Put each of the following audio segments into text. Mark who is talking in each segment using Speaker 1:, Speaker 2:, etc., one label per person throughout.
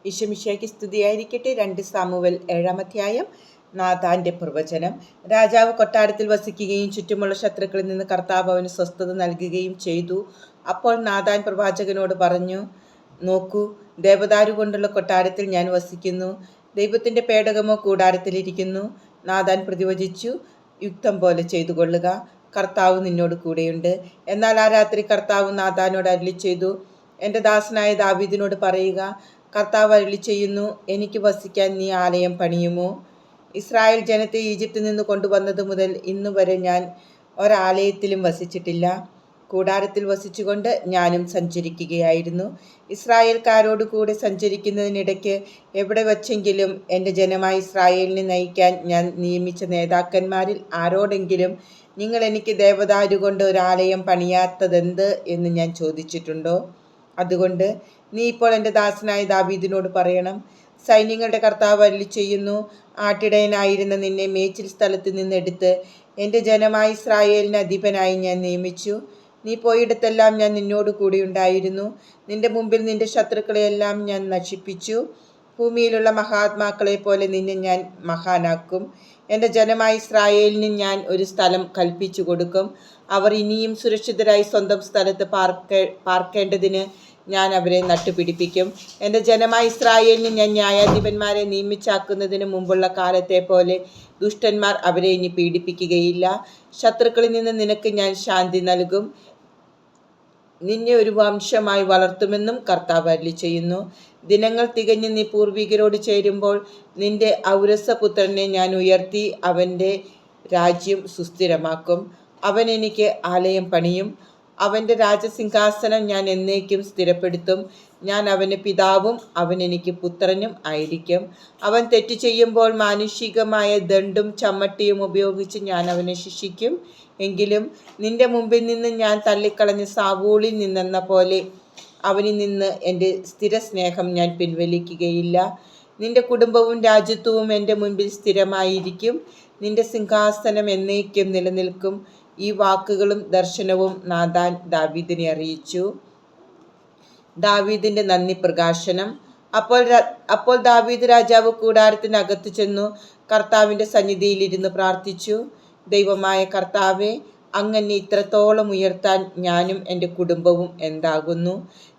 Speaker 1: ഈശോമിശിഹായ്ക്ക് സ്തുതിയായിരിക്കട്ടെ. 2 സാമുവേൽ 7-ാം അധ്യായം. നാഥാന്റെ പ്രവചനം. രാജാവ് കൊട്ടാരത്തിൽ വസിക്കുകയും ചുറ്റുമുള്ള ശത്രുക്കളിൽ നിന്ന് കർത്താവ് അവന് സ്വസ്ഥത നൽകുകയും ചെയ്തു. അപ്പോൾ നാഥാൻ പ്രവാചകനോട് പറഞ്ഞു, നോക്കൂ, ദേവദാരു കൊണ്ടുള്ള കൊട്ടാരത്തിൽ ഞാൻ വസിക്കുന്നു. ദൈവത്തിന്റെ പേടകമോ കൂടാരത്തിലിരിക്കുന്നു. നാഥാൻ പ്രതിവചിച്ചു, യുക്തം പോലെ ചെയ്തു കൊള്ളുക, കർത്താവ് നിന്നോട് കൂടെയുണ്ട്. എന്നാൽ ആ രാത്രി കർത്താവ് നാഥാനോട് അരുളിച്ചെയ്തു, എൻ്റെ ദാസനായ ദാവീദിനോട് പറയുക, കർത്താവ് അരുളി ചെയ്യുന്നു, എനിക്ക് വസിക്കാൻ നീ ആലയം പണിയുമോ? ഇസ്രായേൽ ജനത്തെ ഈജിപ്തിൽ നിന്ന് കൊണ്ടുവന്നത് മുതൽ ഇന്നുവരെ ഞാൻ ഒരാലയത്തിലും വസിച്ചിട്ടില്ല. കൂടാരത്തിൽ വസിച്ചുകൊണ്ട് ഞാനും സഞ്ചരിക്കുകയായിരുന്നു. ഇസ്രായേൽക്കാരോട് കൂടെ സഞ്ചരിക്കുന്നതിനിടയ്ക്ക് എവിടെ വച്ചെങ്കിലും എൻ്റെ ജനമായ ഇസ്രായേലിനെ നയിക്കാൻ ഞാൻ നിയമിച്ച നേതാക്കന്മാരിൽ ആരോടെങ്കിലും നിങ്ങൾ എനിക്ക് ദേവദാരു കൊണ്ട് ഒരാലയം പണിയാത്തതെന്ത് എന്ന് ഞാൻ ചോദിച്ചിട്ടുണ്ടോ? അതുകൊണ്ട് നീ ഇപ്പോൾ എൻ്റെ ദാസനായ ദാവീദിനോട് പറയണം, സൈന്യങ്ങളുടെ കർത്താവ് അരുളി ചെയ്യുന്നു, ആട്ടിടയനായിരുന്ന നിന്നെ മേച്ചിൽ സ്ഥലത്ത് നിന്നെടുത്ത് എൻ്റെ ജനമായ ഇസ്രായേലിന് അധിപനായി ഞാൻ നിയമിച്ചു. നീ പോയിടത്തെല്ലാം ഞാൻ നിന്നോട് കൂടി ഉണ്ടായിരുന്നു. നിന്റെ മുമ്പിൽ നിന്റെ ശത്രുക്കളെയെല്ലാം ഞാൻ നശിപ്പിച്ചു. ഭൂമിയിലുള്ള മഹാത്മാക്കളെ പോലെ നിന്നെ ഞാൻ മഹാനാക്കും. എൻ്റെ ജനമായ ഇസ്രായേലിന് ഞാൻ ഒരു സ്ഥലം കൽപ്പിച്ചു കൊടുക്കും. അവർ ഇനിയും സുരക്ഷിതരായി സ്വന്തം സ്ഥലത്ത് പാർക്കേണ്ടതിന് ഞാൻ അവരെ നട്ടുപിടിപ്പിക്കും. എൻ്റെ ജനമായ ഇസ്രായേലിന് ഞാൻ ന്യായാധിപന്മാരെ നിയമിച്ചാക്കുന്നതിന് മുമ്പുള്ള കാലത്തെ പോലെ ദുഷ്ടന്മാർ അവരെ ഇനി പീഡിപ്പിക്കുകയില്ല. ശത്രുക്കളിൽ നിന്ന് നിനക്ക് ഞാൻ ശാന്തി നൽകും. നിന്നെ ഒരു വംശമായി വളർത്തുമെന്നും കർത്താവ് അരുളി ചെയ്യുന്നു. ദിനങ്ങൾ തികഞ്ഞ് നീ പൂർവികരോട് ചേരുമ്പോൾ നിന്റെ ഔരസപുത്രനെ ഞാൻ ഉയർത്തി അവൻ്റെ രാജ്യം സുസ്ഥിരമാക്കും. അവൻ എനിക്ക് ആലയം പണിയും. അവൻ്റെ രാജസിംഹാസനം ഞാൻ എന്നേക്കും സ്ഥിരപ്പെടുത്തും. ഞാൻ അവന് പിതാവും അവൻ എനിക്ക് പുത്രനും ആയിരിക്കും. അവൻ തെറ്റ് ചെയ്യുമ്പോൾ മാനുഷികമായ ദണ്ഡും ചമ്മട്ടിയും ഉപയോഗിച്ച് ഞാൻ അവനെ ശിക്ഷിക്കും. എങ്കിലും നിന്റെ മുമ്പിൽ നിന്ന് ഞാൻ തള്ളിക്കളഞ്ഞ സാവൂളിൽ നിന്നെന്ന പോലെ അവനിൽ നിന്ന് എൻ്റെ സ്ഥിരസ്നേഹം ഞാൻ പിൻവലിക്കുകയില്ല. നിന്റെ കുടുംബവും രാജ്യത്വവും എൻ്റെ മുൻപിൽ സ്ഥിരമായിരിക്കും. നിന്റെ സിംഹാസനം എന്നേക്കും നിലനിൽക്കും. ഈ വാക്കുകളും ദർശനവും നാഥാൻ ദാവീദിനെ അറിയിച്ചു. ദാവീദിന്റെ നന്ദി പ്രകാശനം. അപ്പോൾ ദാവീദ് രാജാവ് കൂടാരത്തിനകത്തു ചെന്നു കർത്താവിൻ്റെ സന്നിധിയിലിരുന്ന് പ്രാർത്ഥിച്ചു. ദൈവമായ കർത്താവെ, അങ്ങനെ ഇത്രത്തോളം ഉയർത്താൻ ഞാനും എൻ്റെ കുടുംബവും എന്താകുന്നു?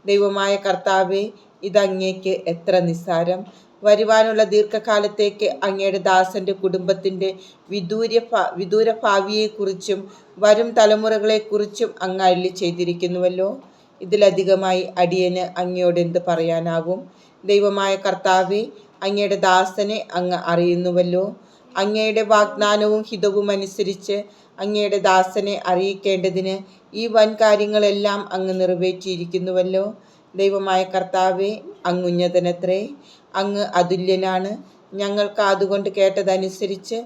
Speaker 1: ദൈവമായ കർത്താവെ, ഇതങ്ങേക്ക് എത്ര നിസ്സാരം! വരുവാനുള്ള ദീർഘകാലത്തേക്ക് അങ്ങയുടെ ദാസന്റെ കുടുംബത്തിൻ്റെ വിദൂര ഭാവിയെക്കുറിച്ചും വരും തലമുറകളെക്കുറിച്ചും അങ്ങ് അരുളി ചെയ്തിരിക്കുന്നുവല്ലോ. ഇതിലധികമായി അടിയന് അങ്ങയോട് എന്ത് പറയാനാവും? ദൈവമായ കർത്താവെ, അങ്ങയുടെ ദാസനെ അങ്ങ് അറിയുന്നുവല്ലോ. അങ്ങയുടെ വാഗ്ദാനവും ഹിതവും അനുസരിച്ച് അങ്ങയുടെ ദാസനെ അറിയിക്കേണ്ടതിന് ഈ വൻ കാര്യങ്ങളെല്ലാം അങ്ങ് നിറവേറ്റിയിരിക്കുന്നുവല്ലോ. ദൈവമായ കർത്താവെ, അങ്ങ് ഉന്നതനത്രേ, അങ്ങ് അതുല്യനാണ്. ഞങ്ങൾക്ക് അതുകൊണ്ട് കേട്ടതനുസരിച്ച്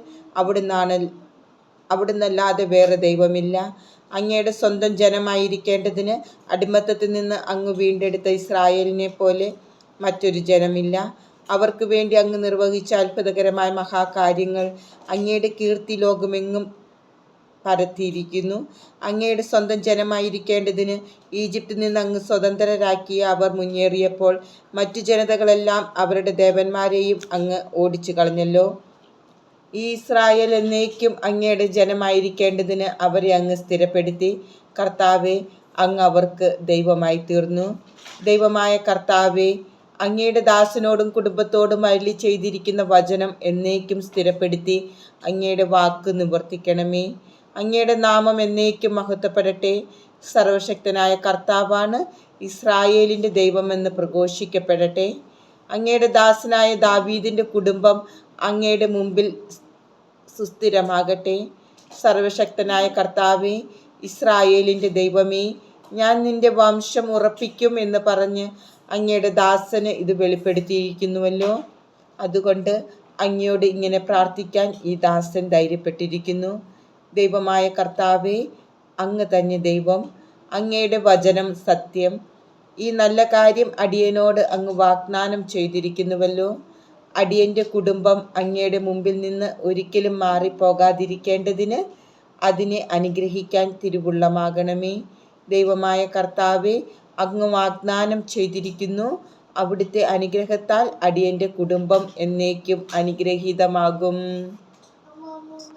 Speaker 1: അവിടുന്നല്ലാതെ വേറെ ദൈവമില്ല. അങ്ങയുടെ സ്വന്തം ജനമായിരിക്കേണ്ടതിന് അടിമത്തത്തിൽ നിന്ന് അങ്ങ് വീണ്ടെടുത്ത ഇസ്രായേലിനെ പോലെ മറ്റൊരു ജനമില്ല. അവർക്ക് വേണ്ടി അങ്ങ് നിർവഹിച്ച അത്ഭുതകരമായ മഹാകാര്യങ്ങൾ അങ്ങയുടെ കീർത്തി ലോകമെങ്ങും പരത്തിയിരിക്കുന്നു. അങ്ങയുടെ സ്വന്തം ജനമായിരിക്കേണ്ടതിന് ഈജിപ്തിൽ നിന്ന് അങ്ങ് സ്വതന്ത്രരാക്കിയ അവർ മുന്നേറിയപ്പോൾ മറ്റു ജനതകളെല്ലാം അവരുടെ ദേവന്മാരെയും അങ്ങ് ഓടിച്ചു കളഞ്ഞല്ലോ. ഈ ഇസ്രായേൽ എന്നേക്കും അങ്ങയുടെ ജനമായിരിക്കേണ്ടതിന് അവരെ അങ്ങ് സ്ഥിരപ്പെടുത്തി. കർത്താവെ, അങ്ങ് അവർക്ക് ദൈവമായി തീർന്നു. ദൈവമായ കർത്താവെ, അങ്ങയുടെ ദാസനോടും കുടുംബത്തോടും അരുളി ചെയ്തിരിക്കുന്ന വചനം എന്നേക്കും സ്ഥിരപ്പെടുത്തി അങ്ങയുടെ വാക്ക് നിവർത്തിക്കണമേ. അങ്ങയുടെ നാമം എന്നേക്കും മഹത്വപ്പെടട്ടെ. സർവശക്തനായ കർത്താവാണ് ഇസ്രായേലിൻ്റെ ദൈവമെന്ന് പ്രഘോഷിക്കപ്പെടട്ടെ. അങ്ങയുടെ ദാസനായ ദാവീദിൻ്റെ കുടുംബം അങ്ങയുടെ മുമ്പിൽ സുസ്ഥിരമാകട്ടെ. സർവശക്തനായ കർത്താവേ, ഇസ്രായേലിൻ്റെ ദൈവമേ, ഞാൻ നിന്റെ വംശം ഉറപ്പിക്കും എന്ന് പറഞ്ഞ് അങ്ങയുടെ ദാസന് ഇത് വെളിപ്പെടുത്തിയിരിക്കുന്നുവല്ലോ. അതുകൊണ്ട് അങ്ങയോട് ഇങ്ങനെ പ്രാർത്ഥിക്കാൻ ഈ ദാസൻ ധൈര്യപ്പെട്ടിരിക്കുന്നു. ദൈവമായ കർത്താവേ, അങ്ങ് തന്നെ ദൈവം. അങ്ങയുടെ വചനം സത്യം. ഈ നല്ല കാര്യം അടിയനോട് അങ്ങ് വാഗ്ദാനം ചെയ്തിരിക്കുന്നുവല്ലോ. അടിയൻ്റെ കുടുംബം അങ്ങയുടെ മുമ്പിൽ നിന്ന് ഒരിക്കലും മാറിപ്പോകാതിരിക്കേണ്ടതിന് അതിനെ അനുഗ്രഹിക്കാൻ തിരുവുള്ളമാകണമേ. ദൈവമായ കർത്താവെ, അങ്ങ് വാഗ്ദാനം ചെയ്തിരിക്കുന്നു. അവിടുത്തെ അനുഗ്രഹത്താൽ അടിയന്റെ കുടുംബം എന്നേക്കും അനുഗ്രഹീതമാകും.